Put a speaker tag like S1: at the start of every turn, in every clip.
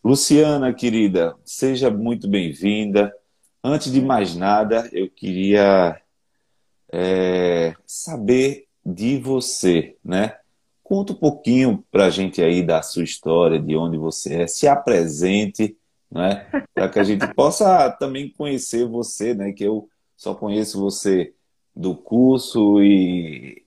S1: Luciana, querida, seja muito bem-vinda. Antes de mais nada, eu queria saber de você, né? Conta um pouquinho para a gente aí da sua história, de onde você é, se apresente, né? Para que a gente possa também conhecer você, né? Que eu só conheço você do curso e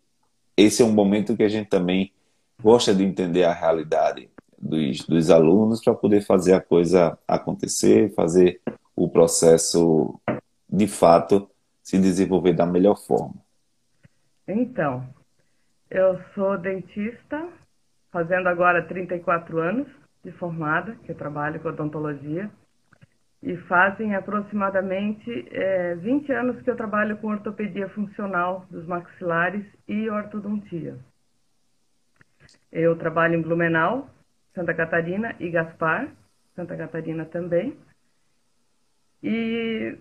S1: esse é um momento que a gente também gosta de entender a realidade dos alunos para poder fazer a coisa acontecer, fazer o processo de fato se desenvolver da melhor forma.
S2: Então, eu sou dentista, fazendo agora 34 anos de formada, que eu trabalho com odontologia, e fazem aproximadamente 20 anos que eu trabalho com ortopedia funcional dos maxilares e ortodontia. Eu trabalho em Blumenau, Santa Catarina e Gaspar, Santa Catarina também, e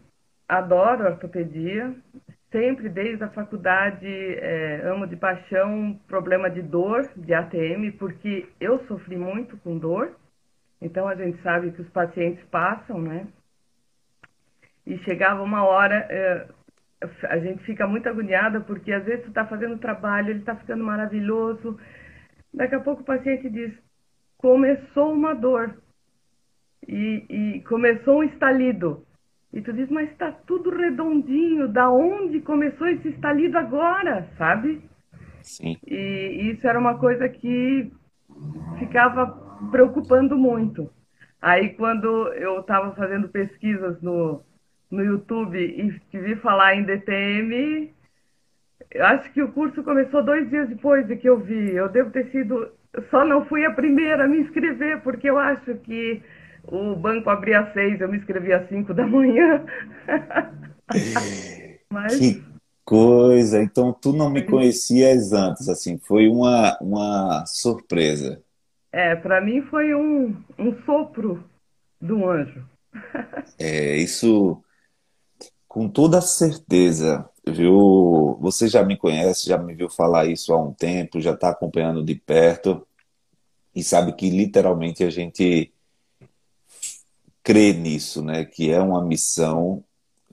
S2: adoro ortopedia. Sempre, desde a faculdade, amo de paixão problema de dor, de ATM, porque eu sofri muito com dor. Então, a gente sabe que os pacientes passam, né? E chegava uma hora, a gente fica muito agoniada, porque às vezes tu está fazendo o trabalho, ele está ficando maravilhoso. Daqui a pouco o paciente diz, começou uma dor. E começou um estalido. E tu diz, mas está tudo redondinho, da onde começou esse estalido agora, sabe?
S1: Sim.
S2: E isso era uma coisa que ficava preocupando muito. Aí quando eu estava fazendo pesquisas no YouTube e vi falar em DTM, eu acho que o curso começou 2 dias depois de que eu vi. Eu devo ter sido. Só não fui a primeira a me inscrever, porque eu acho que o banco abria às 6, eu me inscrevi às 5 da manhã. Mas
S1: Que coisa! Então tu não me conhecias antes, assim, foi uma surpresa.
S2: para mim foi um sopro do anjo.
S1: É, isso com toda certeza, viu? Você já me conhece, já me viu falar isso há um tempo, já está acompanhando de perto e sabe que literalmente a gente crê nisso, né? Que é uma missão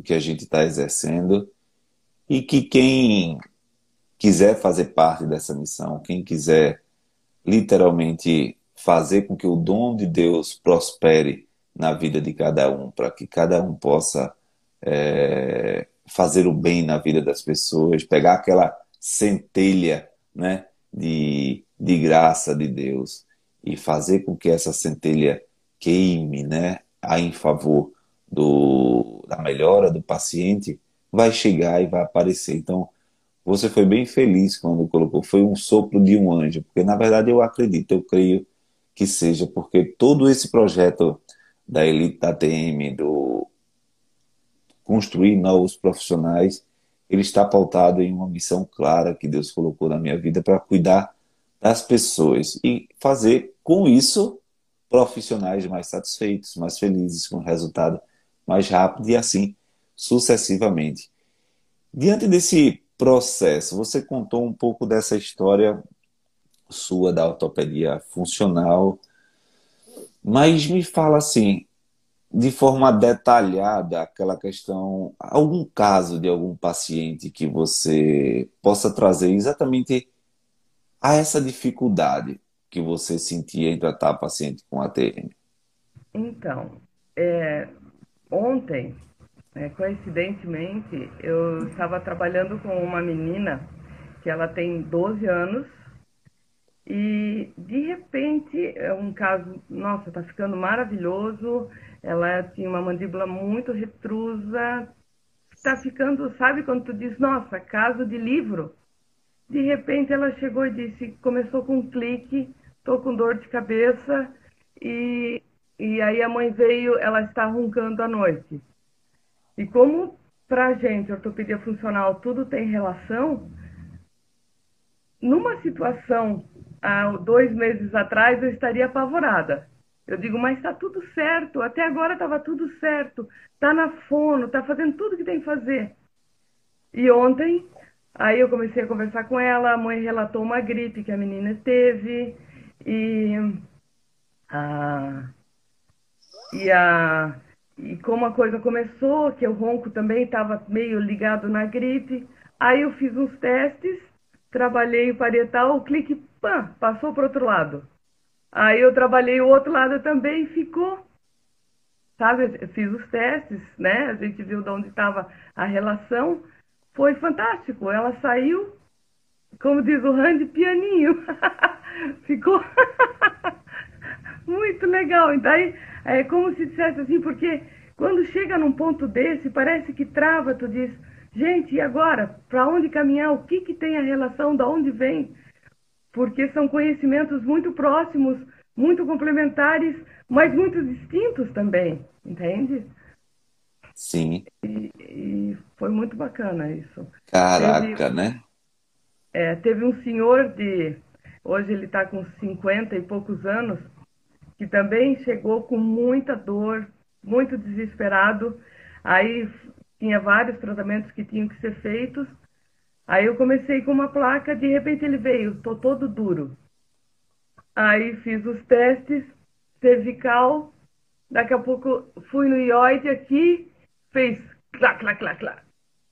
S1: que a gente está exercendo e que quem quiser fazer parte dessa missão, quem quiser literalmente fazer com que o dom de Deus prospere na vida de cada um, para que cada um possa fazer o bem na vida das pessoas, pegar aquela centelha, né, de graça de Deus e fazer com que essa centelha queime, né, em favor da melhora do paciente, vai chegar e vai aparecer. Então, você foi bem feliz quando colocou, foi um sopro de um anjo, porque na verdade eu acredito, eu creio que seja, porque todo esse projeto da Elite da TM, do construir novos profissionais, ele está pautado em uma missão clara que Deus colocou na minha vida para cuidar das pessoas e fazer com isso profissionais mais satisfeitos, mais felizes, com resultado mais rápido e assim sucessivamente. Diante desse processo, você contou um pouco dessa história sua da ortopedia funcional, mas me fala assim, de forma detalhada, aquela questão, algum caso de algum paciente que você possa trazer exatamente a essa dificuldade que você sentia em tratar paciente com ATM.
S2: Então, é, ontem, coincidentemente, eu estava trabalhando com uma menina que ela tem 12 anos e de repente é um caso, nossa, tá ficando maravilhoso. Ela tinha uma mandíbula muito retrusa, tá ficando, sabe quando tu diz, nossa, caso de livro? De repente ela chegou e disse, começou com um clique, tô com dor de cabeça e, e aí a mãe veio, ela está roncando à noite. E como pra gente, ortopedia funcional, tudo tem relação, numa situação há 2 meses atrás eu estaria apavorada. Eu digo, mas está tudo certo, até agora estava tudo certo, está na fono, está fazendo tudo que tem que fazer. E ontem, aí eu comecei a conversar com ela, a mãe relatou uma gripe que a menina teve, e a, E, a, e como a coisa começou, que o ronco também estava meio ligado na gripe, aí eu fiz uns testes, trabalhei o parietal, o clique, pã, passou para o outro lado. Aí eu trabalhei o outro lado também e ficou, sabe? Eu fiz os testes, né? A gente viu de onde estava a relação. Foi fantástico. Ela saiu, como diz o Randy, pianinho. Ficou muito legal. E daí é como se dissesse assim, porque quando chega num ponto desse, parece que trava, tu diz, gente, e agora? Para onde caminhar? O que que tem a relação? Da onde vem? Porque são conhecimentos muito próximos, muito complementares, mas muito distintos também, entende?
S1: Sim,
S2: E foi muito bacana isso. Teve,
S1: caraca, né?
S2: teve um senhor hoje ele está com 50 e poucos anos, que também chegou com muita dor, muito desesperado. Aí tinha vários tratamentos que tinham que ser feitos. Aí eu comecei com uma placa, de repente ele veio, tô todo duro. Aí fiz os testes, cervical, daqui a pouco fui no ióide aqui, fez clá, clá, clá, clá.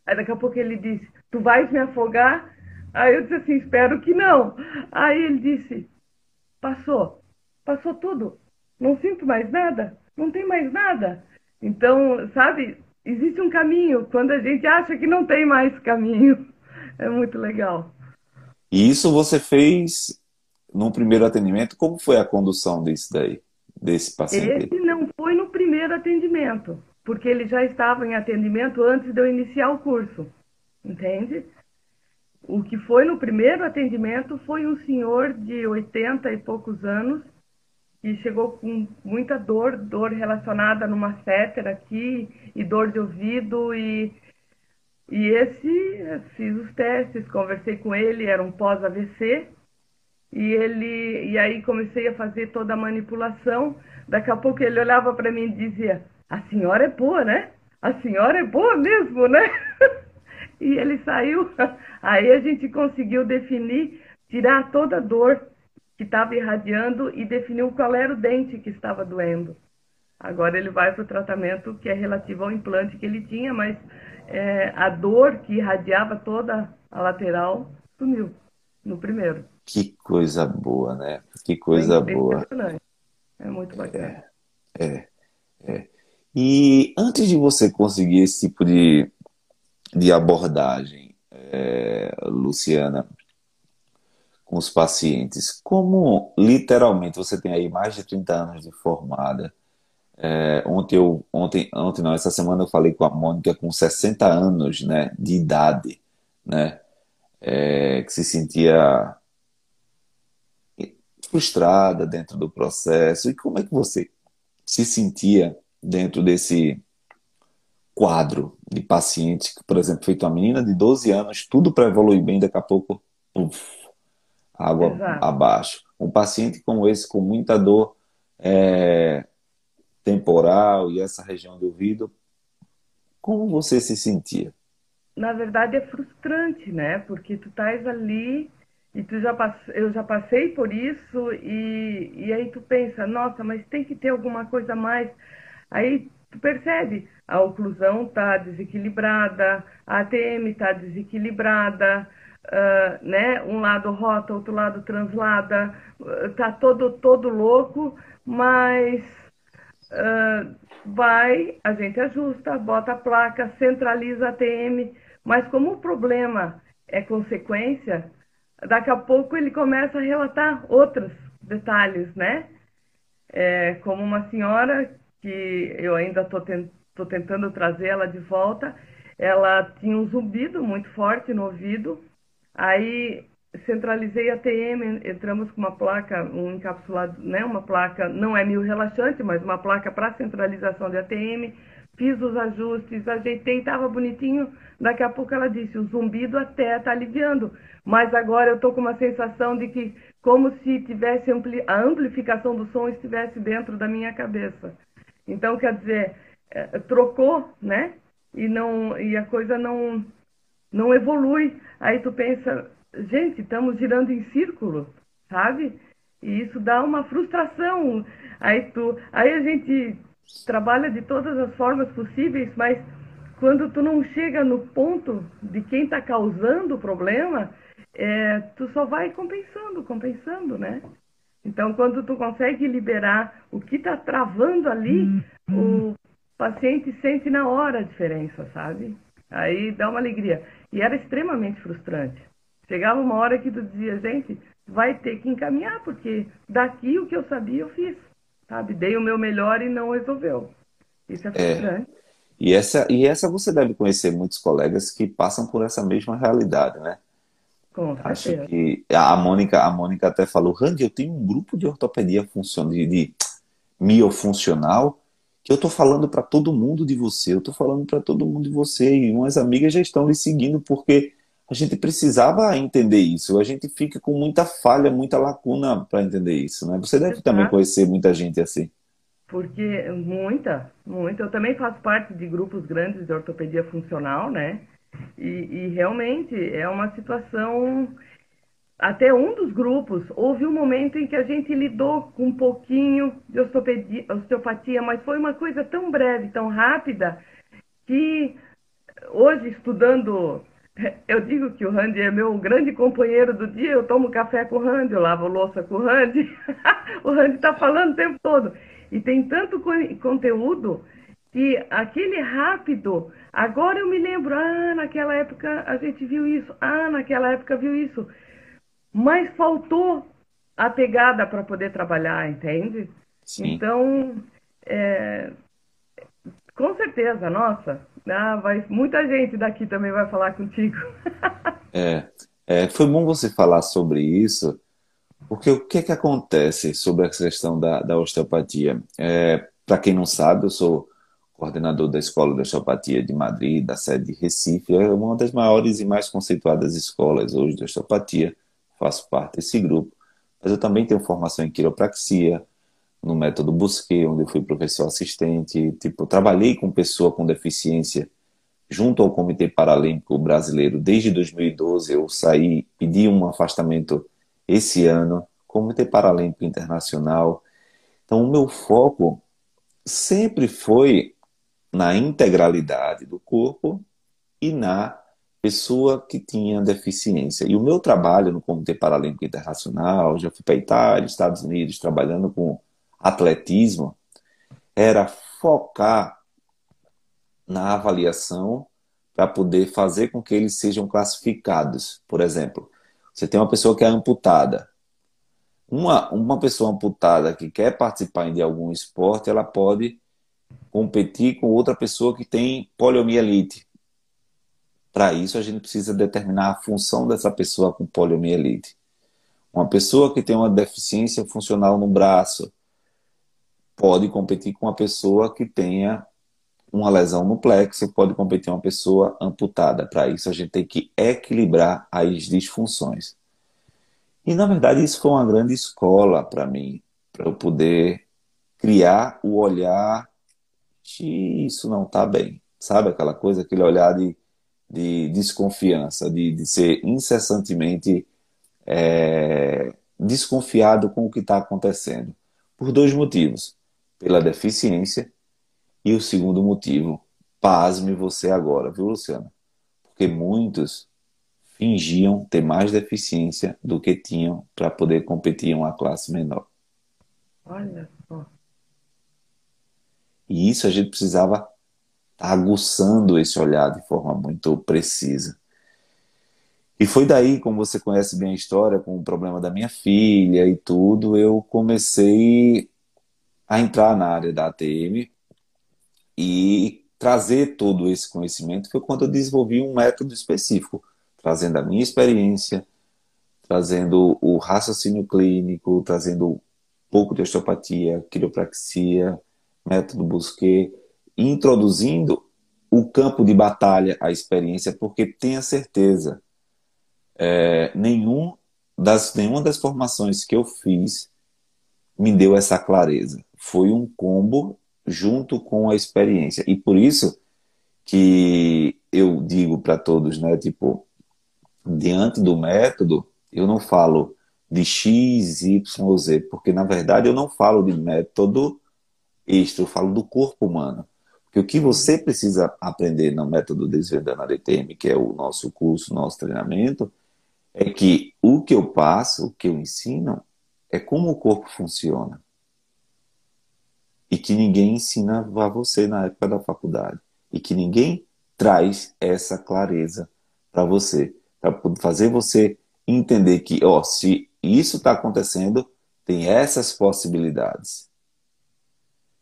S2: Aí daqui a pouco ele disse, tu vais me afogar? Aí eu disse assim, espero que não. Aí ele disse, passou, passou tudo, não sinto mais nada, não tem mais nada. Então, sabe, existe um caminho quando a gente acha que não tem mais caminho. É muito legal.
S1: E isso você fez no primeiro atendimento? Como foi a condução disso daí, desse paciente aí?
S2: Esse não foi no primeiro atendimento, porque ele já estava em atendimento antes de eu iniciar o curso, entende? O que foi no primeiro atendimento foi um senhor de 80 e poucos anos que chegou com muita dor, dor relacionada numa cétera aqui e dor de ouvido e esse fiz os testes, conversei com ele, era um pós-AVC e aí comecei a fazer toda a manipulação. Daqui a pouco ele olhava para mim e dizia: "A senhora é boa, né? A senhora é boa mesmo, né?" E ele saiu. Aí a gente conseguiu definir, tirar toda a dor que estava irradiando e definiu qual era o dente que estava doendo. Agora ele vai para o tratamento que é relativo ao implante que ele tinha, mas a dor que irradiava toda a lateral sumiu no primeiro.
S1: Que coisa boa, né? Que
S2: É
S1: coisa boa.
S2: impressionante. É muito bacana.
S1: É, é. E antes de você conseguir esse tipo de abordagem, Luciana, com os pacientes, como literalmente você tem aí mais de 30 anos de formada. Ontem não, essa semana eu falei com a Mônica com 60 anos, né, de idade, né, que se sentia frustrada dentro do processo. E como é que você se sentia dentro desse quadro de paciente, que, por exemplo, feito uma menina de 12 anos, tudo para evoluir bem, daqui a pouco, puf, água
S2: Exato.
S1: abaixo. Um paciente como esse, com muita dor temporal e essa região do ouvido, como você se sentia?
S2: Na verdade é frustrante, né? Porque tu estás ali e eu já passei por isso e aí tu pensa, nossa, mas tem que ter alguma coisa a mais. Aí tu percebe, a oclusão está desequilibrada, a ATM está desequilibrada, né? Um lado rota, outro lado translada, tá todo louco, mas vai, a gente ajusta, bota a placa, centraliza a ATM, mas como o problema é consequência, daqui a pouco ele começa a relatar outros detalhes, né? Como uma senhora que eu ainda estou tentando trazer ela de volta, ela tinha um zumbido muito forte no ouvido, aí centralizei a TM, entramos com uma placa, um encapsulado, né, uma placa, não é mil relaxante, mas uma placa para centralização de ATM, fiz os ajustes, ajeitei, estava bonitinho, daqui a pouco ela disse, o zumbido até está aliviando, mas agora eu estou com uma sensação de que como se tivesse a amplificação do som estivesse dentro da minha cabeça. Então, quer dizer, trocou, né? E a coisa não evolui. Aí tu pensa, gente, estamos girando em círculo, sabe? E isso dá uma frustração. Aí a gente trabalha de todas as formas possíveis, mas quando tu não chega no ponto de quem está causando o problema, tu só vai compensando, compensando, né? Então, quando tu consegue liberar o que está travando ali, o paciente sente na hora a diferença, sabe? Aí dá uma alegria. E era extremamente frustrante. Chegava uma hora que tu dizia, gente, vai ter que encaminhar, porque daqui o que eu sabia eu fiz, sabe? Dei o meu melhor e não resolveu. Isso é
S1: É.
S2: frustrante,
S1: E essa você deve conhecer muitos colegas que passam por essa mesma realidade, né?
S2: com
S1: Acho
S2: certeza.
S1: que a Mônica até falou, Randy, eu tenho um grupo de ortopedia funcional, de miofuncional, que eu tô falando para todo mundo de você, eu tô falando para todo mundo de você, e umas amigas já estão lhe seguindo porque a gente precisava entender isso. A gente fica com muita falha, muita lacuna para entender isso, né? Você deve também
S2: Exato.
S1: conhecer muita gente assim.
S2: Porque muita, muita. Eu também faço parte de grupos grandes de ortopedia funcional, né? E realmente é uma situação. Até um dos grupos houve um momento em que a gente lidou com um pouquinho de osteopatia, mas foi uma coisa tão breve, tão rápida, que hoje estudando, eu digo que o Randy é meu grande companheiro do dia, eu tomo café com o Randy, eu lavo louça com o Randy, o Randy está falando o tempo todo. E tem tanto conteúdo que aquele rápido, agora eu me lembro, naquela época a gente viu isso, naquela época viu isso. Mas faltou a pegada para poder trabalhar, entende?
S1: Sim.
S2: Então, é, com certeza, nossa, muita gente daqui também vai falar contigo.
S1: É, foi bom você falar sobre isso, porque o que é que acontece sobre essa questão da osteopatia? Para quem não sabe, eu sou coordenador da Escola de Osteopatia de Madrid, da sede de Recife, é uma das maiores e mais conceituadas escolas hoje de osteopatia, faço parte desse grupo, mas eu também tenho formação em quiropraxia, no método Busquet, onde eu fui professor assistente, tipo, trabalhei com pessoa com deficiência junto ao Comitê Paralímpico Brasileiro desde 2012. Eu saí, pedi um afastamento esse ano, Comitê Paralímpico Internacional. Então, o meu foco sempre foi na integralidade do corpo e na pessoa que tinha deficiência. E o meu trabalho no Comitê Paralímpico Internacional, já fui para a Itália, Estados Unidos, trabalhando com atletismo, era focar na avaliação para poder fazer com que eles sejam classificados. Por exemplo, você tem uma pessoa que é amputada. Uma pessoa amputada que quer participar de algum esporte, ela pode competir com outra pessoa que tem poliomielite. Para isso, a gente precisa determinar a função dessa pessoa com poliomielite. Uma pessoa que tem uma deficiência funcional no braço pode competir com uma pessoa que tenha uma lesão no plexo, pode competir uma pessoa amputada. Para isso, a gente tem que equilibrar as disfunções. E, na verdade, isso foi uma grande escola para mim, para eu poder criar o olhar de isso não está bem. Sabe aquela coisa, aquele olhar de desconfiança, de ser incessantemente desconfiado com o que está acontecendo. Por dois motivos. Pela deficiência e o segundo motivo, pasme você agora, viu, Luciana? Porque muitos fingiam ter mais deficiência do que tinham para poder competir em uma classe menor.
S2: Olha só.
S1: E isso a gente precisava estar aguçando esse olhar de forma muito precisa. E foi daí, como você conhece bem a história, com o problema da minha filha e tudo, eu comecei a entrar na área da ATM e trazer todo esse conhecimento. Foi quando eu desenvolvi um método específico, trazendo a minha experiência, trazendo o raciocínio clínico, trazendo um pouco de osteopatia, quiropraxia, método Busquet, introduzindo o campo de batalha, a experiência, porque tenha certeza, nenhuma das formações que eu fiz me deu essa clareza. Foi um combo junto com a experiência. E por isso que eu digo para todos, né, tipo, diante do método, eu não falo de X, Y ou Z, porque na verdade eu não falo de método, extra, eu falo do corpo humano. Porque o que você precisa aprender no método Desvendando a DTM, que é o nosso curso, nosso treinamento, é que o que eu passo, o que eu ensino, é como o corpo funciona. E que ninguém ensina a você na época da faculdade. E que ninguém traz essa clareza para você. Para fazer você entender que, ó, se isso está acontecendo, tem essas possibilidades.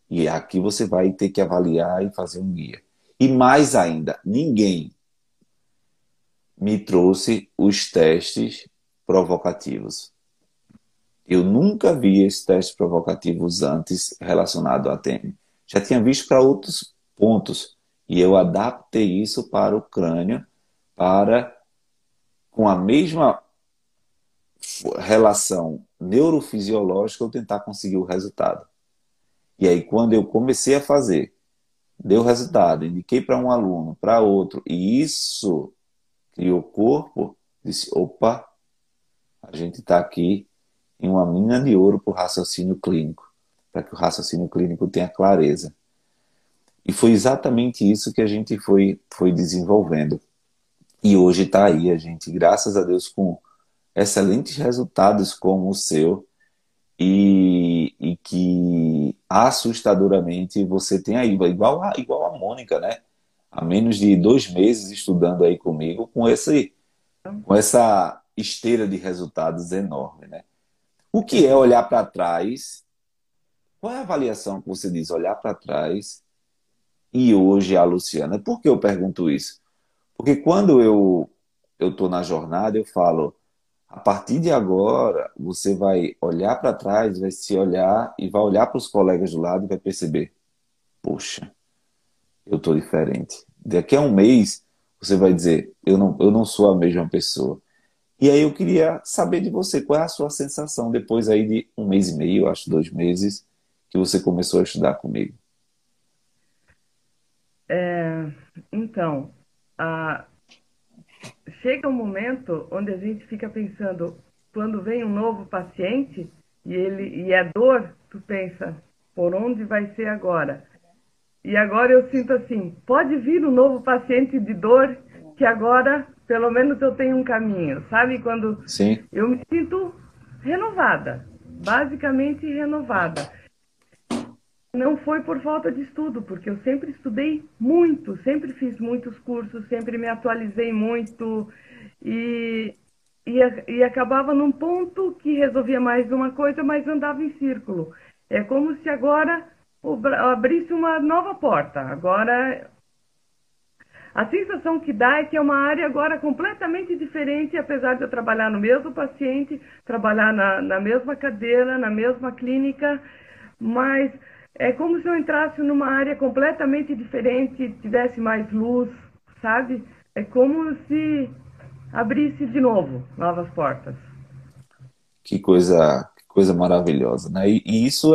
S1: E aqui você vai ter que avaliar e fazer um guia. E mais ainda, ninguém me trouxe os testes provocativos. Eu nunca vi esses testes provocativos antes relacionado à TM. Já tinha visto para outros pontos. E eu adaptei isso para o crânio, para, com a mesma relação neurofisiológica, eu tentar conseguir o resultado. E aí, quando eu comecei a fazer, deu resultado, indiquei para um aluno, para outro, e isso criou corpo, disse, opa, a gente está aqui em uma mina de ouro para o raciocínio clínico, para que o raciocínio clínico tenha clareza. E foi exatamente isso que a gente foi desenvolvendo. E hoje está aí a gente, graças a Deus, com excelentes resultados como o seu, e que assustadoramente você tem aí, igual a Mônica, né? Há menos de 2 meses estudando aí comigo, com essa esteira de resultados enorme, né? O que é olhar para trás? Qual é a avaliação que você diz, olhar para trás e hoje a Luciana? Por que eu pergunto isso? Porque quando eu estou na jornada, eu falo, a partir de agora, você vai olhar para trás, vai se olhar e vai olhar para os colegas do lado e vai perceber, poxa, eu estou diferente. Daqui a um mês, você vai dizer, eu não sou a mesma pessoa. E aí eu queria saber de você, qual é a sua sensação depois aí de 1 mês e meio, acho 2 meses, que você começou a estudar comigo.
S2: É, então, a, chega um momento onde a gente fica pensando, quando vem um novo paciente e é dor, tu pensa, por onde vai ser agora? E agora eu sinto assim, pode vir um novo paciente de dor, que agora pelo menos eu tenho um caminho, sabe? Quando
S1: Sim,
S2: eu me sinto renovada, basicamente renovada. Não foi por falta de estudo, porque eu sempre estudei muito, sempre fiz muitos cursos, sempre me atualizei muito e, e acabava num ponto que resolvia mais uma coisa, mas andava em círculo. É como se agora abrisse uma nova porta. Agora, a sensação que dá é que é uma área agora completamente diferente, apesar de eu trabalhar no mesmo paciente, trabalhar na mesma cadeira, na mesma clínica, mas é como se eu entrasse numa área completamente diferente, tivesse mais luz, sabe? É como se abrisse de novo novas portas.
S1: que coisa maravilhosa, né? E isso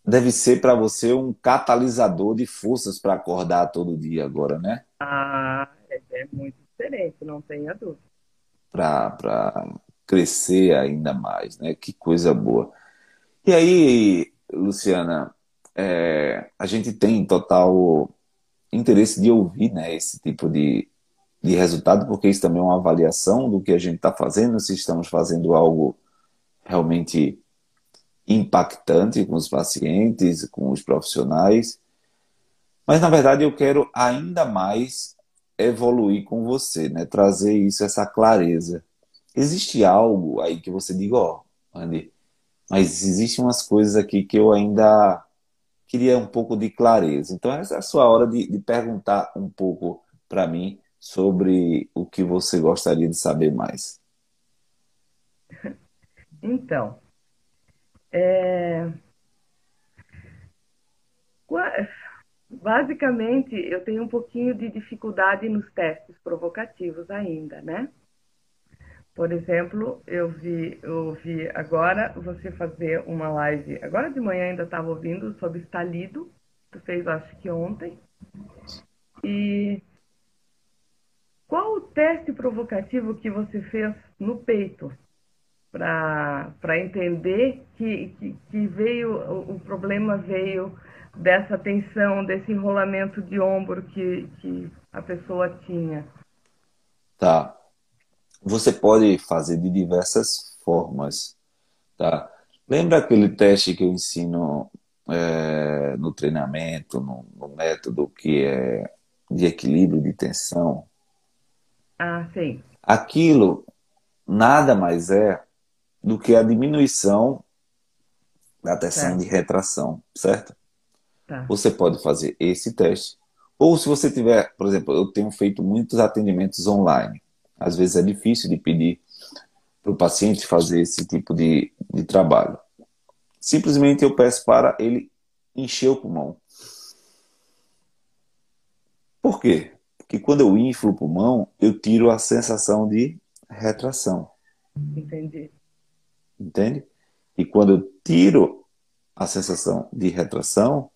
S1: deve ser para você um catalisador de forças para acordar todo dia agora, né?
S2: Ah, é muito diferente, não tenha dúvida.
S1: Para crescer ainda mais, né? Que coisa boa. E aí, Luciana, a gente tem total interesse de ouvir, né, esse tipo de resultado, porque isso também é uma avaliação do que a gente está fazendo, se estamos fazendo algo realmente impactante com os pacientes, com os profissionais. Mas, na verdade, eu quero ainda mais evoluir com você, né? Trazer isso, essa clareza. Existe algo aí que você diga, ó, Andy, mas existem umas coisas aqui que eu ainda queria um pouco de clareza. Então, essa é a sua hora de perguntar um pouco para mim sobre o que você gostaria de saber mais.
S2: Então, é, basicamente eu tenho um pouquinho de dificuldade nos testes provocativos ainda, né? Por exemplo, eu vi agora você fazer uma live, agora de manhã ainda estava ouvindo sobre estalido, tu fez acho que ontem. E qual o teste provocativo que você fez no peito? para entender que veio, o problema veio dessa tensão, desse enrolamento de ombro que a pessoa tinha.
S1: Tá. Você pode fazer de diversas formas, tá? Lembra aquele teste que eu ensino no treinamento, no método, que é de equilíbrio de tensão?
S2: Ah, sim.
S1: Aquilo nada mais é do que a diminuição da tensão de
S2: Certo.
S1: retração, certo?
S2: Tá.
S1: Você pode fazer esse teste. Ou se você tiver, por exemplo, eu tenho feito muitos atendimentos online. Às vezes é difícil de pedir para o paciente fazer esse tipo de trabalho. Simplesmente eu peço para ele encher o pulmão. Por quê? Porque quando eu inflo o pulmão, eu tiro a sensação de retração.
S2: Entendi.
S1: Entende? E quando eu tiro a sensação de retração,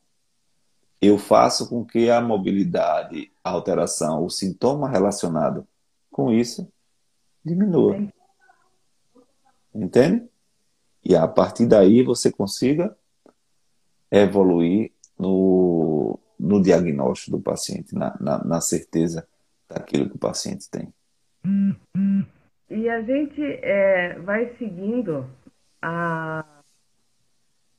S1: eu faço com que a mobilidade, a alteração, o sintoma relacionado com isso diminua.
S2: Entendi.
S1: Entende? E a partir daí você consiga evoluir no diagnóstico do paciente, na certeza daquilo que o paciente tem.
S2: E a gente vai seguindo a,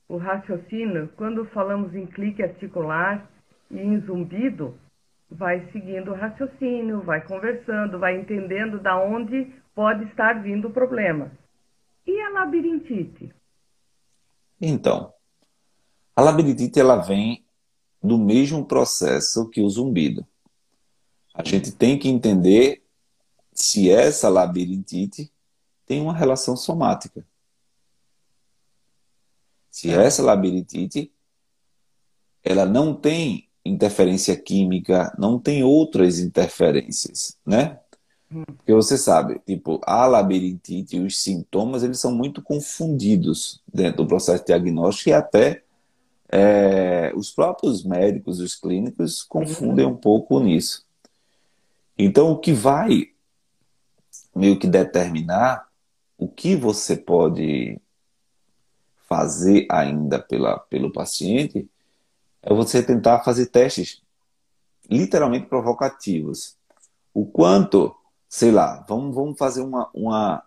S2: o raciocínio, quando falamos em clique articular e em zumbido, vai seguindo o raciocínio, vai conversando, vai entendendo da onde pode estar vindo o problema. E a labirintite?
S1: Então, a labirintite ela vem do mesmo processo que o zumbido. A gente tem que entender se essa labirintite tem uma relação somática. Se
S2: Tá.
S1: essa labirintite ela não tem interferência química, não tem outras interferências, né? Porque você sabe, tipo, a labirintite e os sintomas, eles são muito confundidos dentro do processo diagnóstico e até os próprios médicos, os clínicos, confundem
S2: Sim.
S1: um pouco nisso. Então, o que vai meio que determinar o que você pode fazer ainda pelo paciente é você tentar fazer testes literalmente provocativos. O quanto, sei lá, vamos fazer uma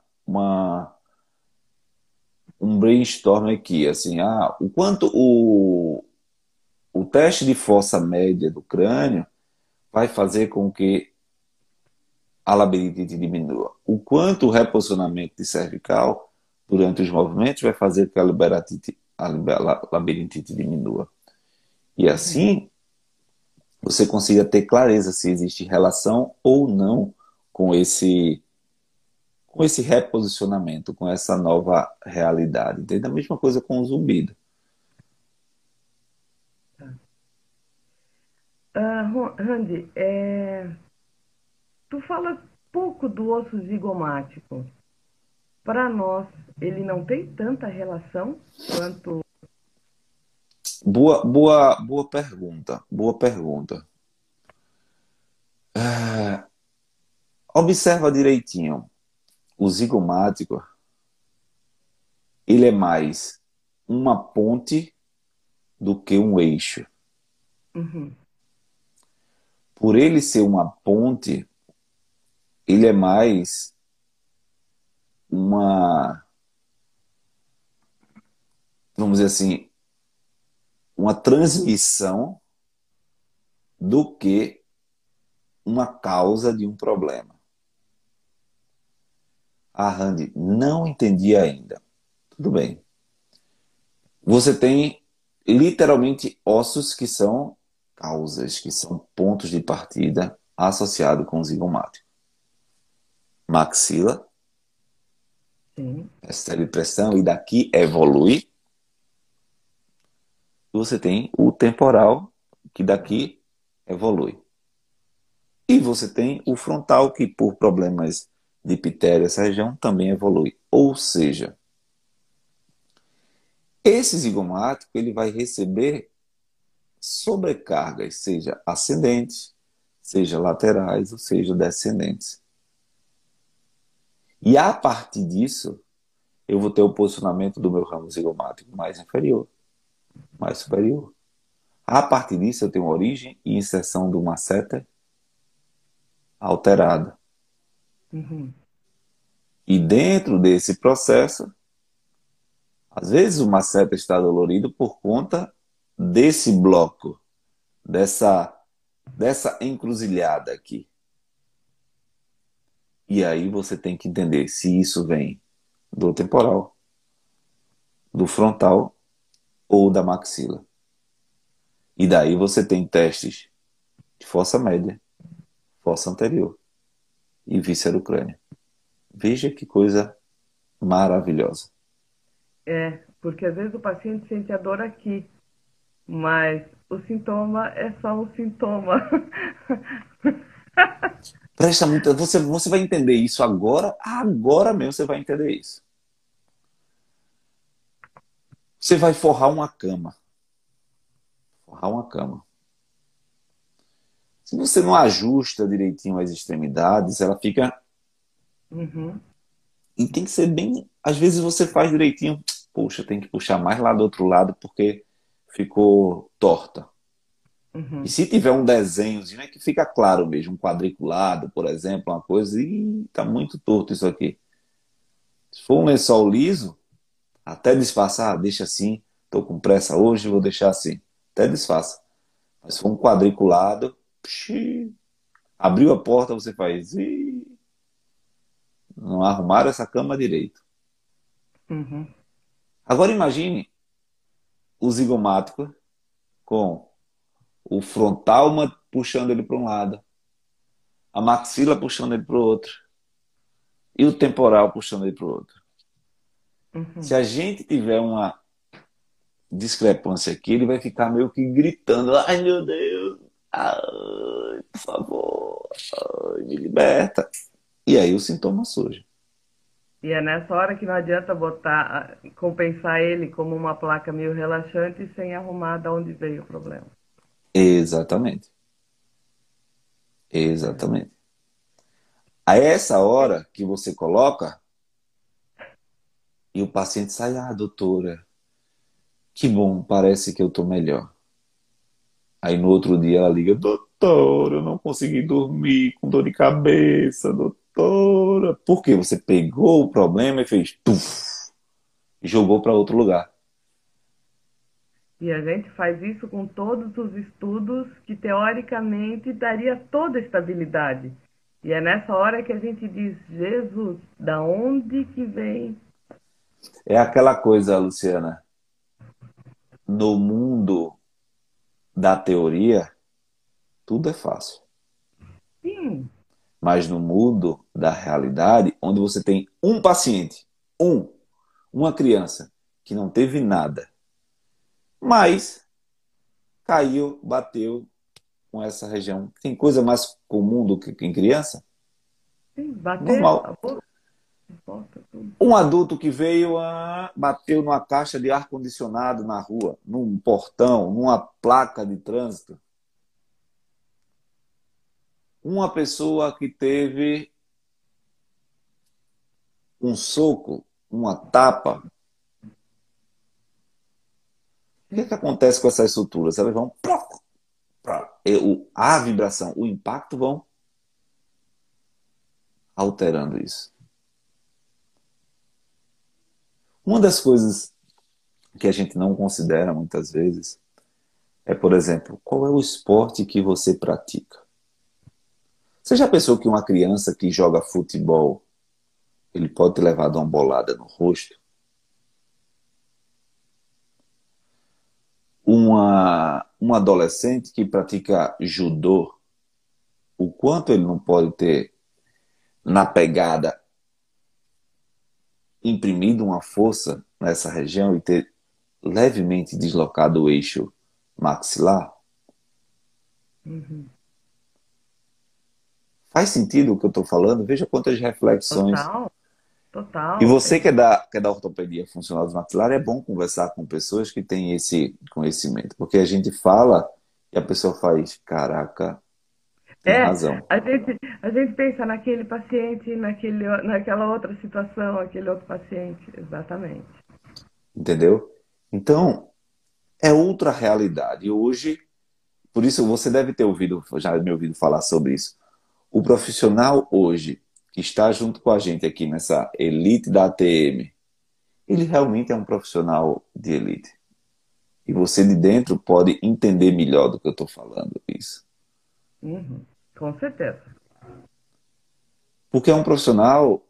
S1: um brainstorm aqui, assim, o quanto o teste de força média do crânio vai fazer com que a labirintite diminua. O quanto o reposicionamento de cervical durante os movimentos vai fazer com que a labirintite diminua. E assim, você consiga ter clareza se existe relação ou não com esse reposicionamento, com essa nova realidade. Entende? A mesma coisa com o zumbido.
S2: Randy, tu fala pouco do osso zigomático. Para nós, ele não tem tanta relação quanto.
S1: Boa pergunta. Boa pergunta. Observa direitinho. O zigomático, ele é mais uma ponte do que um eixo.
S2: Uhum.
S1: Por ele ser uma ponte, ele é mais uma, vamos dizer assim, uma transmissão do que uma causa de um problema. Randy, não entendi ainda. Tudo bem. Você tem literalmente ossos que são causas, que são pontos de partida associados com o zigomático. Maxila,
S2: Sim.
S1: essa de pressão, e daqui evolui. Você tem o temporal, que daqui evolui. E você tem o frontal, que por problemas de epitélio, essa região também evolui. Ou seja, esse zigomático ele vai receber sobrecargas, seja ascendentes, seja laterais, ou seja descendentes. E a partir disso, eu vou ter o posicionamento do meu ramo zigomático mais inferior, mais superior. A partir disso, eu tenho origem e inserção de uma seta alterada.
S2: Uhum.
S1: E dentro desse processo, às vezes uma seta está dolorida por conta desse bloco, dessa, dessa encruzilhada aqui. E aí você tem que entender se isso vem do temporal, do frontal ou da maxila. E daí você tem testes de fossa média, fossa anterior e víscera crânio. Veja que coisa maravilhosa.
S2: Porque às vezes o paciente sente a dor aqui, mas o sintoma é só um sintoma.
S1: Presta muita, você vai entender isso agora, agora mesmo você vai entender isso. Você vai forrar uma cama. Forrar uma cama. Se você não ajusta direitinho as extremidades, ela fica.
S2: Uhum,
S1: E tem que ser bem. Às vezes você faz direitinho. Poxa, tem que puxar mais lá do outro lado porque ficou torta. E
S2: uhum.
S1: se tiver um desenhozinho, é que fica claro mesmo, um quadriculado, por exemplo, uma coisa, e tá muito torto isso aqui. Se for um lençol liso, até disfarçar, deixa assim, tô com pressa hoje, vou deixar assim. Até disfarça. Mas se for um quadriculado, pxi, abriu a porta, você faz. Ih, não arrumaram essa cama direito.
S2: Uhum.
S1: Agora imagine o zigomático com o frontal puxando ele para um lado, a maxila puxando ele para o outro e o temporal puxando ele para o outro. Se
S2: Uhum.
S1: a gente tiver uma discrepância aqui, ele vai ficar meio que gritando: ai meu Deus, ai, por favor, ai, me liberta. E aí o sintoma surge.
S2: E é nessa hora que não adianta botar, compensar ele como uma placa meio relaxante sem arrumar de onde veio o problema.
S1: Exatamente. Exatamente. A essa hora que você coloca e o paciente sai: ah, doutora, que bom, parece que eu tô melhor. Aí no outro dia ela liga: doutora, eu não consegui dormir com dor de cabeça, doutora. Por quê? Você pegou o problema e fez tuf, e jogou para outro lugar.
S2: E a gente faz isso com todos os estudos que teoricamente daria toda a estabilidade. E é nessa hora que a gente diz, Jesus, da onde que vem?
S1: É aquela coisa, Luciana, no mundo da teoria, tudo é fácil.
S2: Sim.
S1: Mas no mundo da realidade, onde você tem um paciente, um, uma criança, que não teve nada, mas caiu, bateu com essa região. Tem coisa mais comum do que em criança?
S2: Sim, bater a
S1: Normal.
S2: boca, volta tudo.
S1: Um adulto que veio, bateu numa caixa de ar-condicionado na rua, num portão, numa placa de trânsito. Uma pessoa que teve um soco, uma tapa. O que é que acontece com essas suturas? Elas vão. A vibração, o impacto vão alterando isso. Uma das coisas que a gente não considera muitas vezes é, por exemplo, qual é o esporte que você pratica? Você já pensou que uma criança que joga futebol, ele pode ter levado uma bolada no rosto? Um adolescente que pratica judô, o quanto ele não pode ter, na pegada, imprimido uma força nessa região e ter levemente deslocado o eixo maxilar?
S2: Uhum.
S1: Faz sentido o que eu estou falando? Veja quantas reflexões.
S2: Total,
S1: E
S2: total.
S1: você que é da ortopedia funcional dos maxilares, é bom conversar com pessoas que têm esse conhecimento, porque a gente fala e a pessoa faz, caraca. tem razão.
S2: A gente pensa naquele paciente, naquela outra situação, aquele outro paciente. Exatamente.
S1: Entendeu? Então, é outra realidade. E hoje, por isso você deve ter ouvido, já me ouvido falar sobre isso. O profissional hoje, que está junto com a gente aqui nessa elite da ATM, ele realmente é um profissional de elite. E você de dentro pode entender melhor do que eu estou falando isso.
S2: Uhum, com certeza.
S1: Porque é um profissional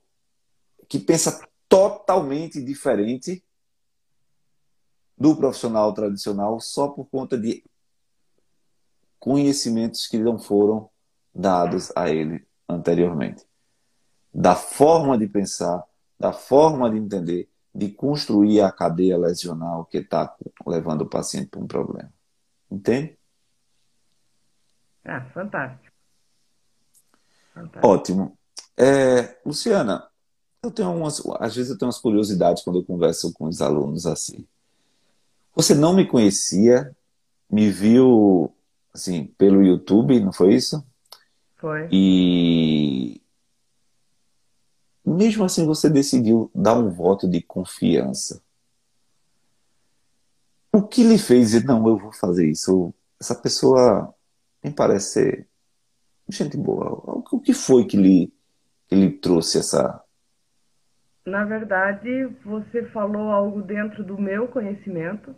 S1: que pensa totalmente diferente do profissional tradicional só por conta de conhecimentos que não foram dados a ele anteriormente. Da forma de pensar, da forma de entender, de construir a cadeia lesional que está levando o paciente para um problema. Entende?
S2: Ah, fantástico. Fantástico.
S1: Ótimo. Luciana, às vezes eu tenho umas curiosidades quando eu converso com os alunos assim. Você não me conhecia, me viu assim pelo YouTube, não foi isso?
S2: Foi.
S1: E mesmo assim você decidiu dar um voto de confiança. O que lhe fez dizer, não, eu vou fazer isso? Essa pessoa me parece ser gente boa. O que foi que lhe trouxe essa.
S2: Na verdade, você falou algo dentro do meu conhecimento.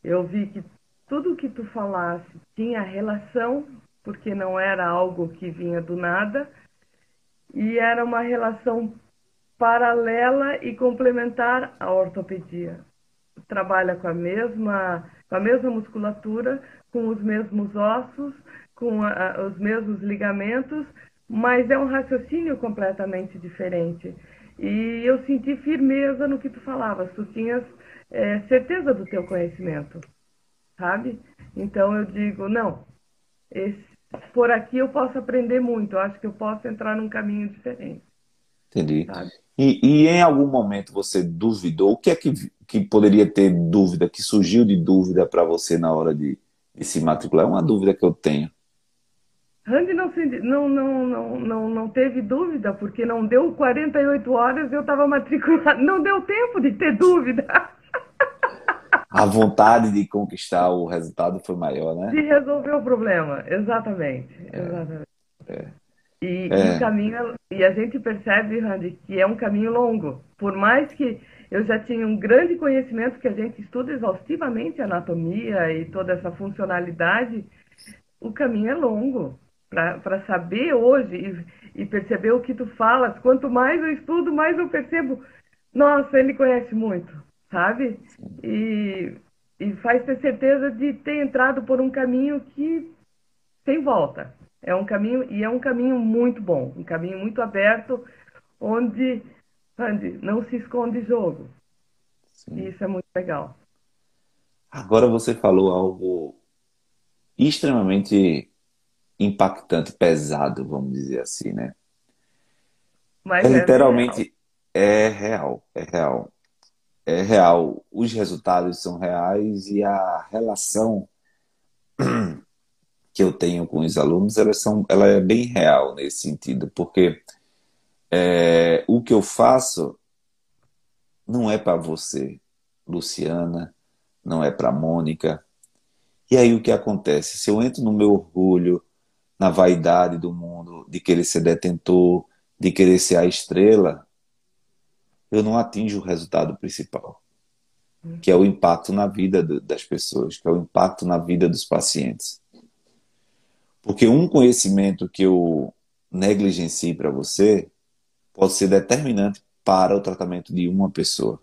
S2: Eu vi que tudo que tu falasse tinha relação, porque não era algo que vinha do nada, e era uma relação paralela e complementar à ortopedia. Trabalha com a mesma musculatura, com os mesmos ossos, com os mesmos ligamentos, mas é um raciocínio completamente diferente. E eu senti firmeza no que tu falavas, tu tinhas certeza do teu conhecimento, sabe? Então eu digo, não, esse, por aqui eu posso aprender muito, eu acho que eu posso entrar num caminho diferente,
S1: Entendi.
S2: sabe?
S1: E em algum momento você duvidou? O que é que poderia ter dúvida, que surgiu de dúvida para você na hora de se matricular? É uma dúvida que eu tenho.
S2: Randy não teve dúvida, porque não deu 48 horas eu estava matriculada. Não deu tempo de ter dúvida.
S1: A vontade de conquistar o resultado foi maior, né?
S2: De resolver o problema. Exatamente. Exatamente. E o
S1: É,
S2: caminho, e a gente percebe, Randy, que é um caminho longo. Por mais que eu já tinha um grande conhecimento, que a gente estuda exaustivamente a anatomia e toda essa funcionalidade, o caminho é longo. Para saber hoje e perceber o que tu falas, quanto mais eu estudo, mais eu percebo, nossa, ele conhece muito, sabe? E, e faz ter certeza de ter entrado por um caminho que sem volta. É um caminho, e é um caminho muito bom, um caminho muito aberto, onde não se esconde jogo. E
S1: sim.
S2: isso é muito legal.
S1: Agora você falou algo extremamente impactante, pesado, vamos dizer assim, né? É
S2: Mas é real.
S1: literalmente é real, é real. É real. Os resultados são reais e a relação que eu tenho com os alunos, ela é bem real nesse sentido, porque o que eu faço não é para você, Luciana, não é para Mônica. E aí o que acontece? Se eu entro no meu orgulho, na vaidade do mundo, de querer ser detentor, de querer ser a estrela, eu não atinjo o resultado principal, que é o impacto na vida das pessoas, que é o impacto na vida dos pacientes. Porque um conhecimento que eu negligencie para você pode ser determinante para o tratamento de uma pessoa.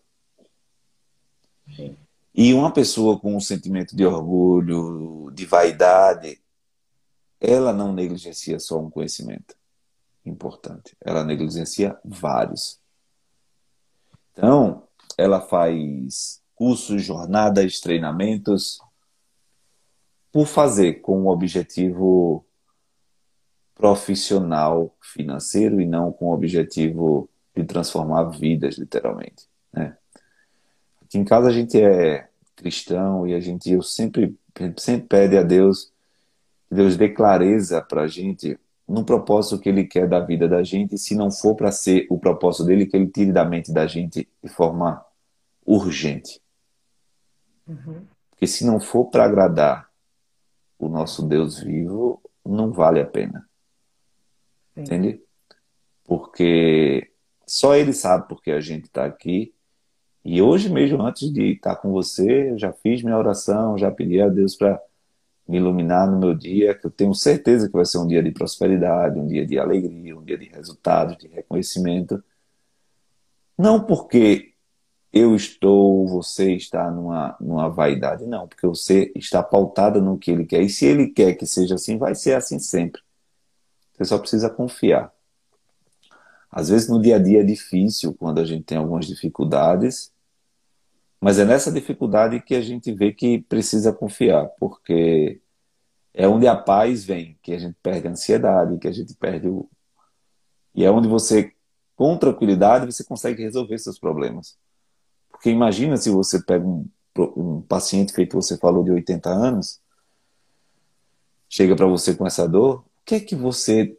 S2: Sim.
S1: E uma pessoa com um sentimento de orgulho, de vaidade, ela não negligencia só um conhecimento importante, ela negligencia vários. Então, ela faz cursos, jornadas, treinamentos, por fazer com o objetivo profissional financeiro e não com o objetivo de transformar vidas, literalmente, né? Aqui em casa a gente é cristão e a gente sempre pede a Deus Que Deus dê clareza para a gente no propósito que Ele quer da vida da gente, e se não for para ser o propósito dele, que Ele tire da mente da gente de forma urgente.
S2: Uhum.
S1: Porque se não for para agradar o nosso Deus vivo, não vale a pena.
S2: Sim.
S1: Entende? Porque só Ele sabe porque a gente está aqui. E hoje mesmo, antes de estar com você, eu já fiz minha oração, já pedi a Deus para me iluminar no meu dia, que eu tenho certeza que vai ser um dia de prosperidade, um dia de alegria, um dia de resultados, de reconhecimento. Não porque eu estou, você está numa vaidade, não, porque você está pautada no que ele quer. E se ele quer que seja assim, vai ser assim sempre. Você só precisa confiar. Às vezes no dia a dia é difícil, quando a gente tem algumas dificuldades, mas é nessa dificuldade que a gente vê que precisa confiar, porque é onde a paz vem, que a gente perde a ansiedade, que a gente perde o. E é onde você, com tranquilidade, você consegue resolver seus problemas. Porque imagina se você pega um paciente, feito você falou, de 80 anos, chega para você com essa dor, o que é que você.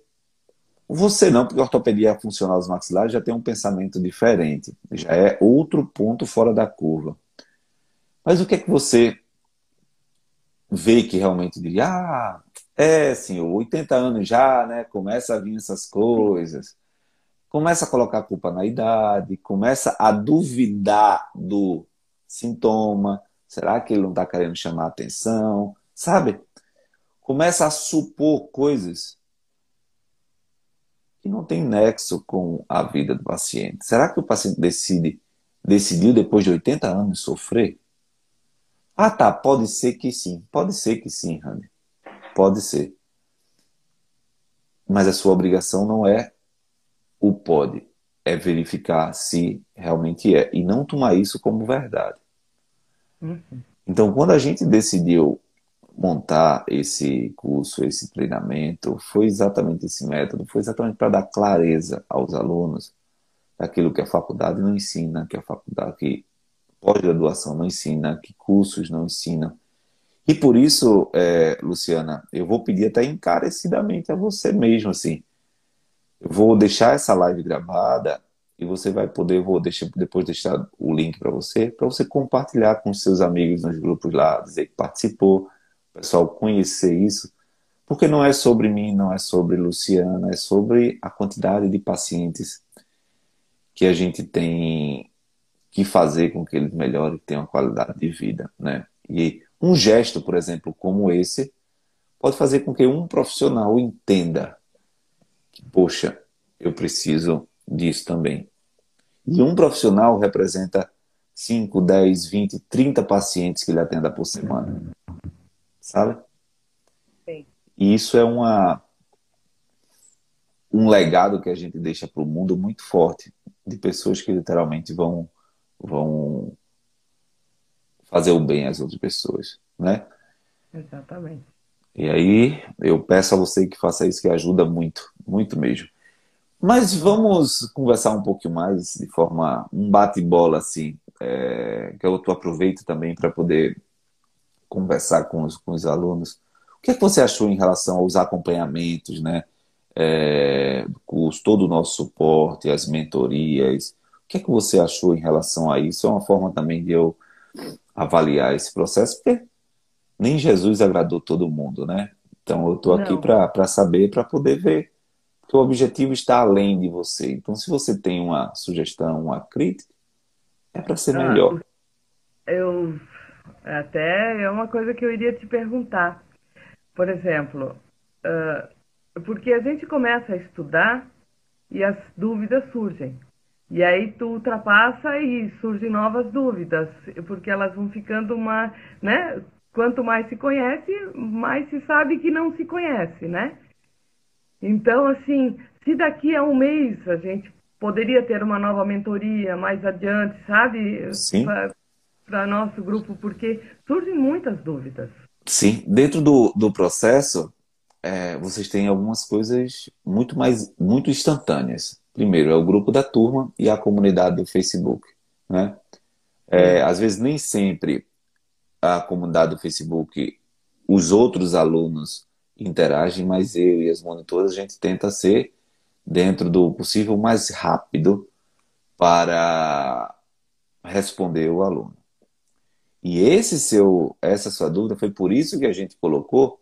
S1: Você não, porque a ortopedia funcional dos maxilares já tem um pensamento diferente, já é outro ponto fora da curva. Mas o que é que você vê que realmente diz, senhor, 80 anos já, né? Começa a vir essas coisas, começa a colocar a culpa na idade, começa a duvidar do sintoma, será que ele não está querendo chamar atenção, sabe? Começa a supor coisas que não tem nexo com a vida do paciente. Será que o paciente decidiu depois de 80 anos sofrer? Ah, tá, pode ser que sim, Rani, pode ser. Mas a sua obrigação não é o pode, é verificar se realmente é, e não tomar isso como verdade.
S2: Uhum.
S1: Então, quando a gente decidiu montar esse curso, esse treinamento, foi exatamente esse método, foi exatamente para dar clareza aos alunos daquilo que a faculdade não ensina, que a faculdade, que pós-graduação não ensina, que cursos não ensinam. E por isso, Luciana, eu vou pedir até encarecidamente a você mesmo, assim, eu vou deixar essa live gravada e você vai poder, vou deixar, depois deixar o link para você compartilhar com os seus amigos nos grupos lá, dizer que participou, o pessoal conhecer isso, porque não é sobre mim, não é sobre Luciana, é sobre a quantidade de pacientes que a gente tem que fazer com que eles melhorem e tenham uma qualidade de vida, né? E um gesto, por exemplo, como esse, pode fazer com que um profissional entenda que, poxa, eu preciso disso também. E um profissional representa 5, 10, 20, 30 pacientes que ele atenda por semana, sabe?
S2: Sim.
S1: E isso é um legado que a gente deixa para o mundo muito forte, de pessoas que literalmente vão fazer o bem às outras pessoas, né?
S2: Exatamente.
S1: E aí eu peço a você que faça isso, que ajuda muito, muito mesmo. Mas vamos conversar um pouquinho mais de forma, um bate-bola assim, que eu aproveito também para poder conversar com os alunos. O que é que você achou em relação aos acompanhamentos, né? Do curso, todo o nosso suporte, as mentorias. O que é que você achou em relação a isso? É uma forma também de eu avaliar esse processo, porque nem Jesus agradou todo mundo, né? Então eu estou aqui
S2: Não.
S1: para saber, para poder ver que o objetivo está além de você. Então, se você tem uma sugestão, uma crítica, é para ser
S2: Ah,
S1: melhor.
S2: eu até é uma coisa que eu iria te perguntar. Por exemplo, ah, porque a gente começa a estudar e as dúvidas surgem. E aí tu ultrapassa e surgem novas dúvidas, porque elas vão ficando uma, né? Quanto mais se conhece, mais se sabe que não se conhece, né? Então, assim, se daqui a um mês a gente poderia ter uma nova mentoria mais adiante, sabe?
S1: Sim,
S2: Para nosso grupo, porque surgem muitas dúvidas.
S1: sim. Dentro do processo, vocês têm algumas coisas muito instantâneas. Primeiro, é o grupo da turma e a comunidade do Facebook, né?
S2: Sim.
S1: Às vezes, nem sempre a comunidade do Facebook, os outros alunos interagem, mas eu e as monitoras, a gente tenta ser, dentro do possível, mais rápido para responder o aluno. E essa sua dúvida foi por isso que a gente colocou,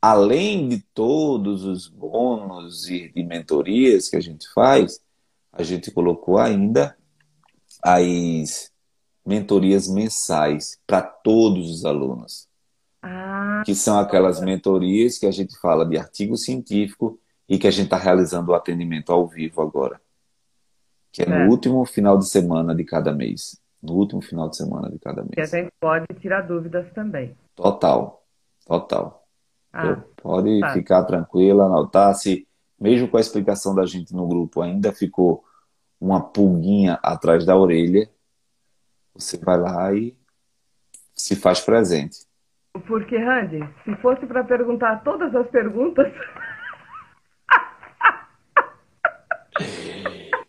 S1: além de todos os bônus e de mentorias que a gente faz, a gente colocou ainda as mentorias mensais para todos os alunos,
S2: Ah,
S1: que são aquelas mentorias que a gente fala de artigo científico e que a gente está realizando o atendimento ao vivo agora, que é no
S2: certo.
S1: último final de semana de cada mês. No último final de semana de cada
S2: E a
S1: mês.
S2: gente pode tirar dúvidas também.
S1: Total, total.
S2: Ah,
S1: Pode
S2: tá.
S1: ficar tranquila, anotar. Se, mesmo com a explicação da gente no grupo, ainda ficou uma pulguinha atrás da orelha, você vai lá e se faz presente.
S2: Porque, Randy, se fosse para perguntar todas as perguntas,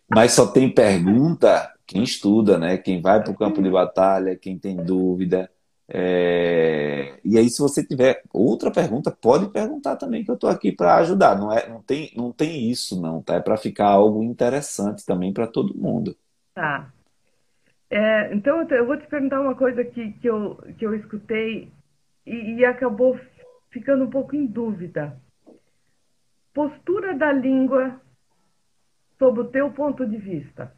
S1: Mas só tem pergunta quem estuda, né? Quem vai para o campo de batalha, quem tem dúvida. E aí, se você tiver outra pergunta, pode perguntar também, que eu estou aqui para ajudar. Não tem isso, não, tá? É para ficar algo interessante também para todo mundo.
S2: tá. Então, eu vou te perguntar uma coisa que eu escutei e acabou ficando um pouco em dúvida. Postura da língua sob o teu ponto de vista.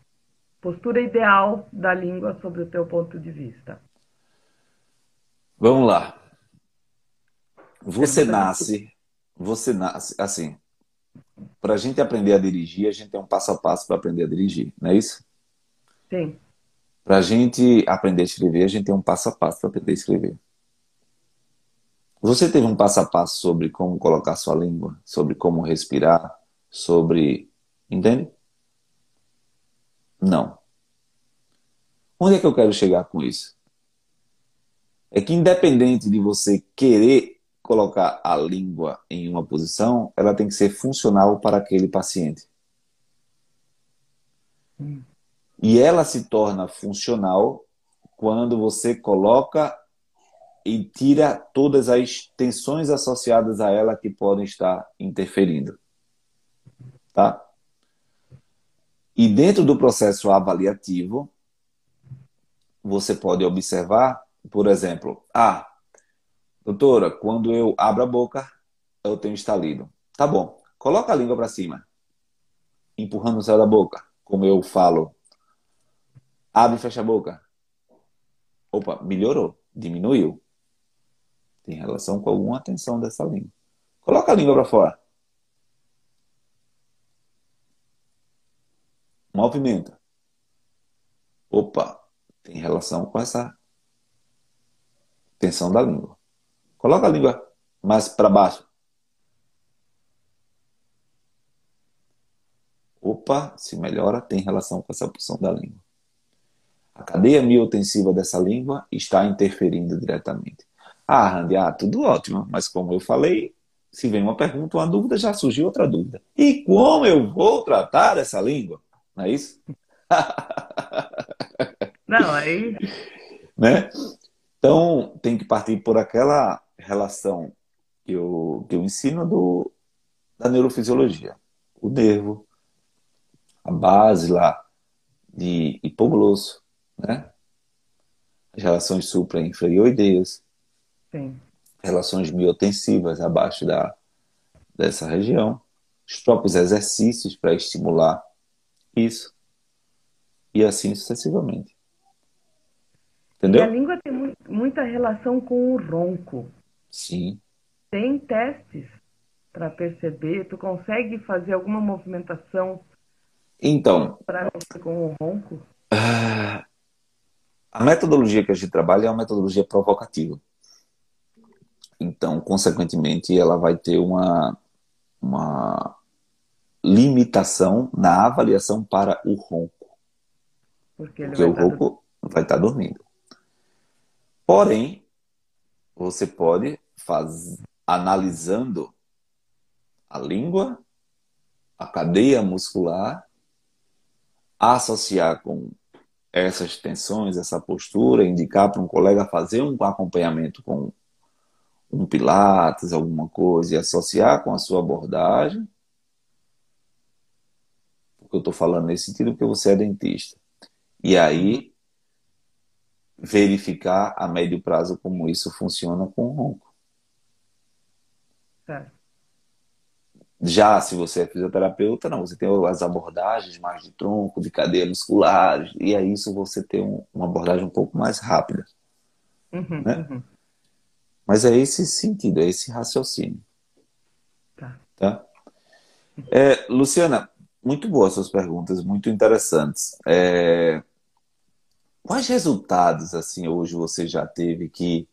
S2: Postura ideal da língua sob o teu ponto de vista.
S1: Vamos lá. Você
S2: Pergunta
S1: nasce, você nasce, assim, para a gente aprender a dirigir, a gente tem um passo a passo para aprender a dirigir, não é isso?
S2: sim.
S1: Para a gente aprender a escrever, a gente tem um passo a passo para aprender a escrever. Você teve um passo a passo sobre como colocar sua língua, sobre como respirar, sobre. Entende? Não. Onde é que eu quero chegar com isso? É que, independente de você querer colocar a língua em uma posição, ela tem que ser funcional para aquele paciente.
S2: Hum.
S1: E ela se torna funcional quando você coloca e tira todas as tensões associadas a ela que podem estar interferindo, tá? E dentro do processo avaliativo, você pode observar, por exemplo, doutora, quando eu abro a boca, eu tenho estalido. Tá bom, coloca a língua para cima, empurrando o céu da boca, como eu falo. Abre e fecha a boca. Opa, melhorou, diminuiu. Tem relação com alguma tensão dessa língua. Coloca a língua para fora. Movimenta. Opa, tem relação com essa tensão da língua. Coloca a língua mais para baixo. Opa, se melhora, tem relação com essa porção da língua. A cadeia miotensiva dessa língua está interferindo diretamente. Randy, tudo ótimo, mas como eu falei, se vem uma pergunta, uma dúvida, já surgiu outra dúvida. E como eu vou tratar essa língua? Não é isso?
S2: Não, aí.
S1: Né? Então, tem que partir por aquela relação que eu ensino da neurofisiologia. O nervo, a base lá de hipoglosso, né? As relações supra e inferior-ideias,
S2: Sim.
S1: relações miotensivas abaixo dessa região, os próprios exercícios para estimular isso, e assim sucessivamente.
S2: E a
S1: Entendeu?
S2: língua tem muita relação com o ronco.
S1: Sim.
S2: Tem testes para perceber? Tu consegue fazer alguma movimentação
S1: Então,
S2: para com o ronco?
S1: a metodologia que a gente trabalha é uma metodologia provocativa. Então, consequentemente, ela vai ter uma limitação na avaliação para o ronco,
S2: Porque ele
S1: porque
S2: vai
S1: o
S2: estar do...
S1: ronco vai estar dormindo. Porém, você pode analisando a língua, a cadeia muscular, associar com essas tensões, essa postura, indicar para um colega fazer um acompanhamento com um Pilates, alguma coisa, e associar com a sua abordagem, porque eu estou falando nesse sentido porque você é dentista. E
S2: Uhum,
S1: aí verificar a médio prazo como isso funciona com o ronco.
S2: certo.
S1: Já se você é fisioterapeuta, não, você tem as abordagens mais de tronco, de cadeia muscular, e aí isso você tem uma abordagem um pouco mais rápida,
S2: Uhum,
S1: né?
S2: uhum,
S1: Mas é esse sentido, é esse raciocínio,
S2: tá.
S1: tá? Luciana, muito boas suas perguntas, muito interessantes. Quais resultados, assim, hoje você já teve que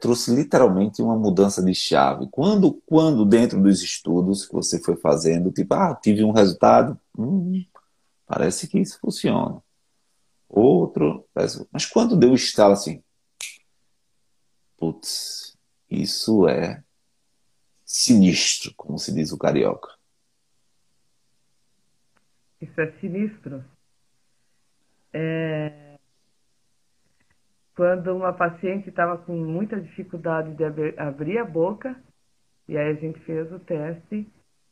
S1: trouxe literalmente uma mudança de chave? Quando dentro dos estudos que você foi fazendo, tipo, tive um resultado, parece que isso funciona. Outro, mas quando deu o estalo assim, putz, isso é sinistro, como se diz o carioca.
S2: Isso é sinistro. É, quando uma paciente estava com muita dificuldade de abrir a boca, e aí a gente fez o teste,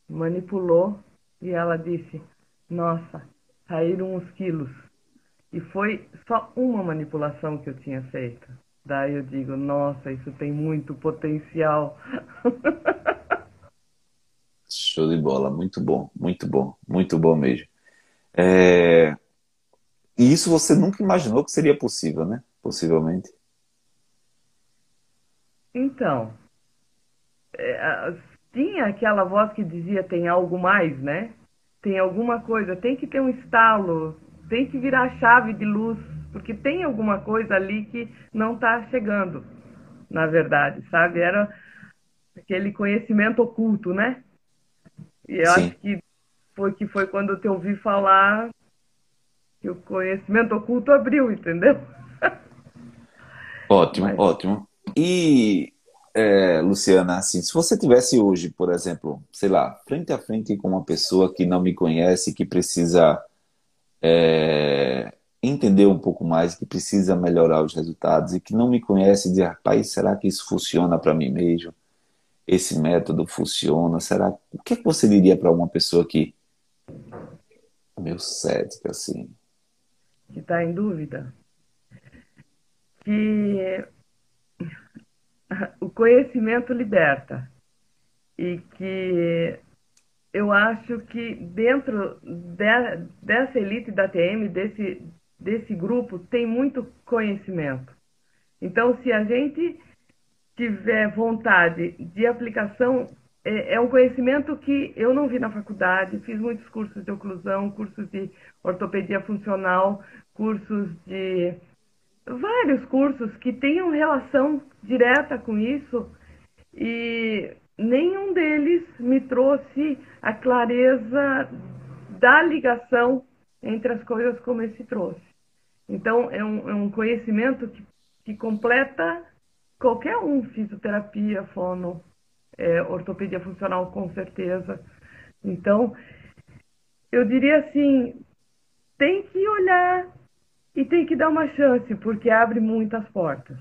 S2: manipulou, e ela disse: Nossa, saíram uns quilos. E foi só uma manipulação que eu tinha feito. Daí eu digo: Nossa, isso tem muito potencial.
S1: Show de bola, muito bom, muito bom, muito bom mesmo. É, E isso você nunca imaginou que seria possível, né? Possivelmente.
S2: Então, tinha aquela voz que dizia: Tem algo mais, né? Tem alguma coisa, tem que ter um estalo, tem que virar a chave de luz, porque tem alguma coisa ali que não está chegando, na verdade, sabe? Era aquele conhecimento oculto, né? E eu acho
S1: Sim,
S2: que foi quando eu te ouvi falar que o conhecimento oculto abriu, entendeu?
S1: ótimo,
S2: Mas
S1: ótimo. E, Luciana, assim, se você tivesse hoje, por exemplo, sei lá, frente a frente com uma pessoa que não me conhece, que precisa entender um pouco mais, que precisa melhorar os resultados e que não me conhece, e diz, rapaz, será que isso funciona para mim mesmo? Esse método funciona? Será? O que é que você diria para uma pessoa que é meio cética, assim?
S2: que está em dúvida, que o conhecimento liberta e que eu acho que dentro dessa elite da TM, desse grupo, tem muito conhecimento. Então, se a gente tiver vontade de aplicação, é um conhecimento que eu não vi na faculdade, fiz muitos cursos de oclusão, cursos de ortopedia funcional, cursos de vários cursos que tenham relação direta com isso e nenhum deles me trouxe a clareza da ligação entre as coisas como esse trouxe. Então, é um conhecimento que completa qualquer um, fisioterapia, fono, ortopedia funcional, com certeza. Então, eu diria assim, tem que olhar e tem que dar uma chance, porque abre muitas portas,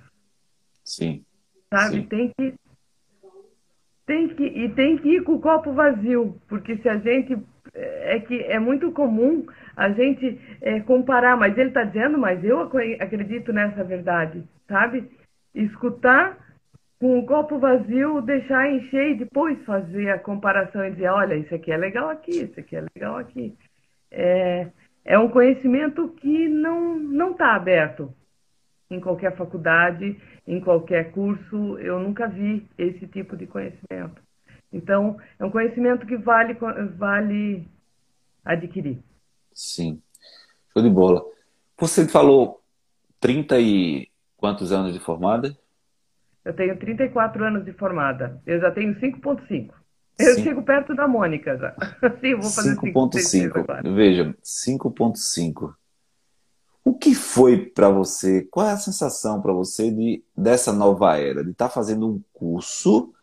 S1: Sim,
S2: sabe?
S1: sim,
S2: Tem que ir com o copo vazio, porque se a gente é que é muito comum a gente comparar, mas ele está dizendo, mas eu acredito nessa verdade, sabe? Escutar com o copo vazio, deixar encher e depois fazer a comparação e dizer, olha, isso aqui é legal aqui, isso aqui é legal aqui. É, é um conhecimento que não está aberto em qualquer faculdade, em qualquer curso, eu nunca vi esse tipo de conhecimento. Então, é um conhecimento que vale adquirir.
S1: sim. Show de bola. Você falou 30 e quantos anos de formada?
S2: Eu tenho 34 anos de formada, eu já tenho 5,5. Eu chego
S1: Cinco-
S2: perto da Mônica já. Sim, eu vou fazer 5,6
S1: 5,5.
S2: agora.
S1: Veja, 5,5. O que foi para você? Qual é a sensação para você dessa nova era? De estar fazendo um curso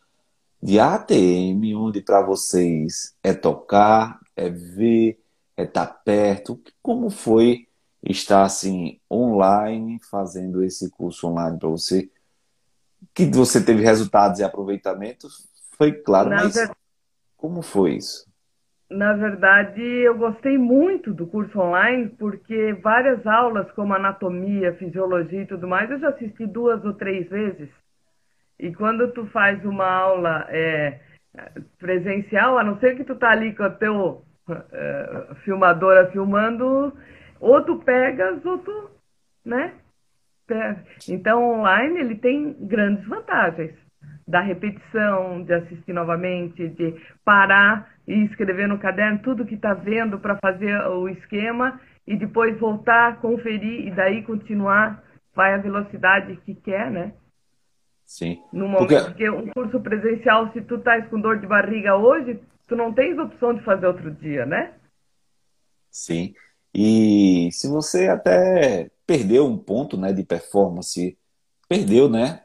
S1: de ATM, onde para vocês é tocar, é ver, é estar perto. Como foi estar assim online, fazendo esse curso online para você? Que você teve resultados e aproveitamentos, foi claro,
S2: Na,
S1: mas
S2: ver-
S1: como foi isso?
S2: na verdade, eu gostei muito do curso online, porque várias aulas, como anatomia, fisiologia e tudo mais, eu já assisti 2 ou 3 vezes. E quando tu faz uma aula presencial, a não ser que tu tá ali com a teu filmadora filmando, ou tu pegas ou tu, né? Então, online ele tem grandes vantagens. Da repetição, de assistir novamente, de parar e escrever no caderno tudo que está vendo para fazer o esquema e depois voltar, conferir e daí continuar, vai a velocidade que quer, né?
S1: Sim,
S2: No
S1: porque
S2: momento, porque um curso presencial, se tu estás com dor de barriga hoje, tu não tens opção de fazer outro dia, né?
S1: sim. E se você até perdeu um ponto, né, de performance, perdeu, né?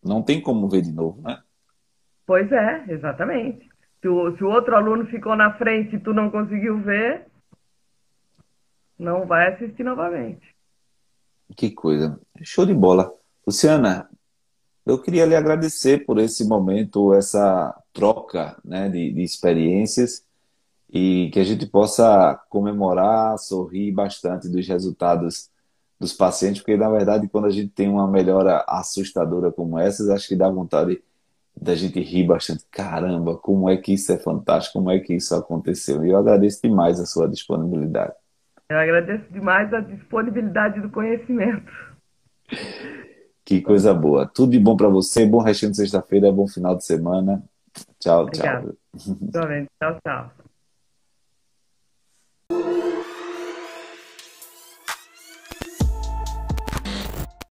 S1: Não tem como ver de novo, né?
S2: Pois é, exatamente. Se o outro aluno ficou na frente e tu não conseguiu ver, não vai assistir novamente.
S1: Que coisa. Show de bola. Luciana, eu queria lhe agradecer por esse momento, essa troca, né, de experiências e que a gente possa comemorar, sorrir bastante dos resultados dos pacientes, porque na verdade, quando a gente tem uma melhora assustadora como essas, acho que dá vontade da gente rir bastante. Caramba, como é que isso é fantástico, como é que isso aconteceu? E eu agradeço demais a sua disponibilidade.
S2: Eu agradeço demais a disponibilidade do conhecimento.
S1: Que coisa boa. Tudo de bom para você, bom restinho de sexta-feira, bom final de semana. Tchau,
S2: Obrigada.
S1: tchau.
S2: Igualmente. Tchau, tchau.